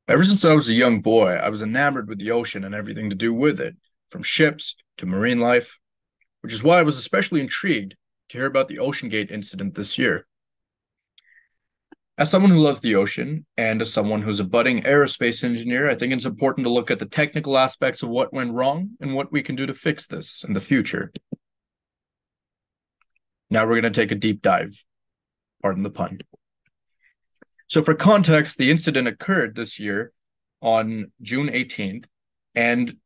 Ever since I was a young boy, I was enamored with the ocean and everything to do with it, from ships to marine life, which is why I was especially intrigued to hear about the OceanGate incident this year. As someone who loves the ocean and as someone who's a budding aerospace engineer, I think it's important to look at the technical aspects of what went wrong and what we can do to fix this in the future. Now we're going to take a deep dive, pardon the pun. So, for context, the incident occurred this year on June 18th, and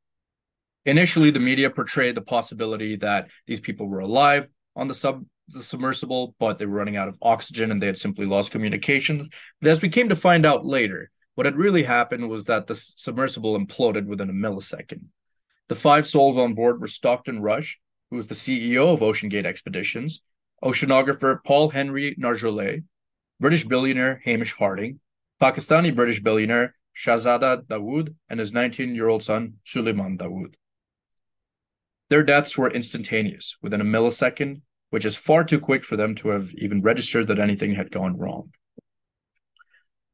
initially, the media portrayed the possibility that these people were alive on the submersible, but they were running out of oxygen and they had simply lost communications. But as we came to find out later, what had really happened was that the submersible imploded within a millisecond. The five souls on board were Stockton Rush, who was the CEO of OceanGate Expeditions, oceanographer Paul Henry Narjolet, British billionaire Hamish Harding, Pakistani British billionaire Shahzada Dawood, and his 19-year-old son Suleiman Dawood. Their deaths were instantaneous, within a millisecond, which is far too quick for them to have even registered that anything had gone wrong.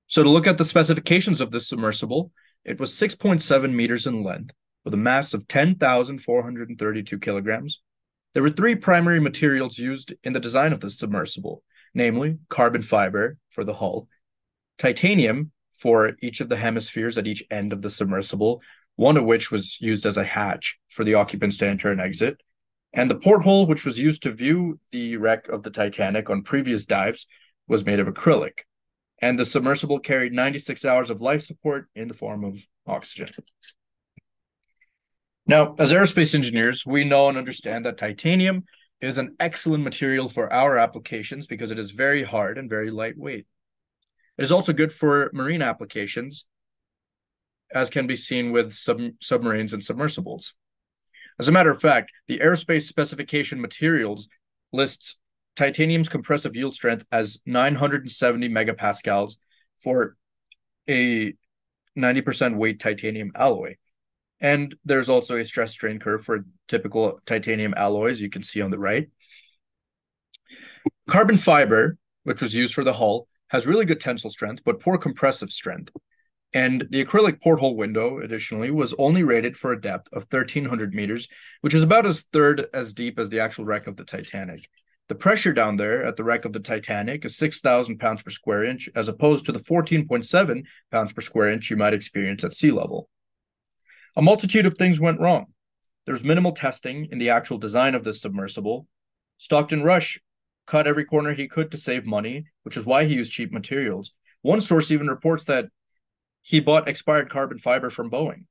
So to look at the specifications of this submersible, it was 6.7 meters in length, with a mass of 10,432 kilograms. There were three primary materials used in the design of this submersible, namely carbon fiber for the hull, titanium for each of the hemispheres at each end of the submersible, one of which was used as a hatch for the occupants to enter and exit, and the porthole, which was used to view the wreck of the Titanic on previous dives, was made of acrylic. And the submersible carried 96 hours of life support in the form of oxygen. Now, as aerospace engineers, we know and understand that titanium is an excellent material for our applications because it is very hard and very lightweight. It is also good for marine applications, as can be seen with submarines and submersibles. As a matter of fact, the aerospace specification materials lists titanium's compressive yield strength as 970 megapascals for a 90% weight titanium alloy. And there's also a stress strain curve for typical titanium alloys, you can see on the right. Carbon fiber, which was used for the hull, has really good tensile strength, but poor compressive strength. And the acrylic porthole window, additionally, was only rated for a depth of 1,300 meters, which is about a third as deep as the actual wreck of the Titanic. The pressure down there at the wreck of the Titanic is 6,000 pounds per square inch, as opposed to the 14.7 pounds per square inch you might experience at sea level. A multitude of things went wrong. There was minimal testing in the actual design of this submersible. Stockton Rush cut every corner he could to save money, which is why he used cheap materials. One source even reports that he bought expired carbon fiber from Boeing.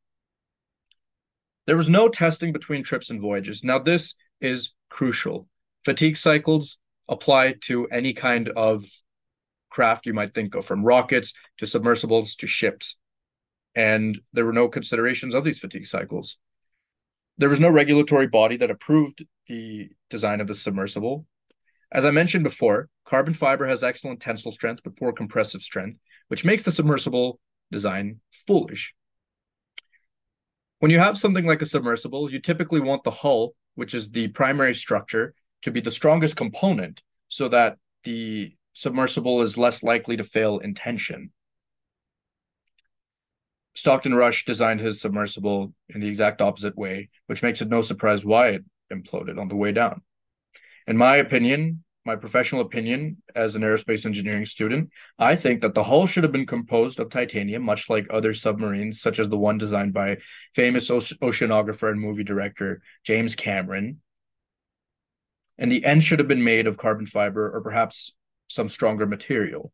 There was no testing between trips and voyages. Now, this is crucial. Fatigue cycles apply to any kind of craft you might think of, from rockets to submersibles to ships. And there were no considerations of these fatigue cycles. There was no regulatory body that approved the design of the submersible. As I mentioned before, carbon fiber has excellent tensile strength but poor compressive strength, which makes the submersible design foolish. When you have something like a submersible, you typically want the hull, which is the primary structure, to be the strongest component so that the submersible is less likely to fail in tension. Stockton Rush designed his submersible in the exact opposite way, which makes it no surprise why it imploded on the way down. In my opinion, my professional opinion as an aerospace engineering student, I think that the hull should have been composed of titanium, much like other submarines, such as the one designed by famous oceanographer and movie director James Cameron. And the end should have been made of carbon fiber or perhaps some stronger material.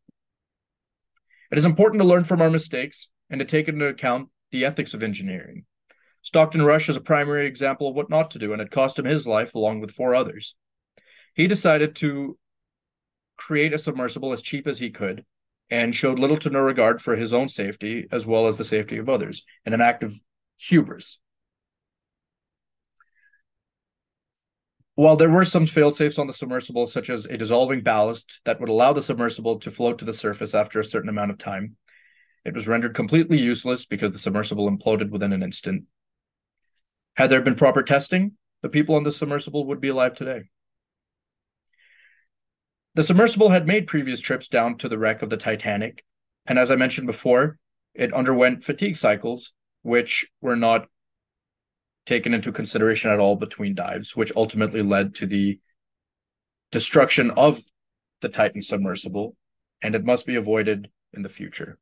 It is important to learn from our mistakes and to take into account the ethics of engineering. Stockton Rush is a primary example of what not to do, and it cost him his life along with four others. He decided to create a submersible as cheap as he could and showed little to no regard for his own safety as well as the safety of others, in an act of hubris. While there were some fail-safes on the submersible, such as a dissolving ballast that would allow the submersible to float to the surface after a certain amount of time, it was rendered completely useless because the submersible imploded within an instant. Had there been proper testing, the people on the submersible would be alive today. The submersible had made previous trips down to the wreck of the Titanic, and as I mentioned before, it underwent fatigue cycles, which were not taken into consideration at all between dives, which ultimately led to the destruction of the Titan submersible, and it must be avoided in the future.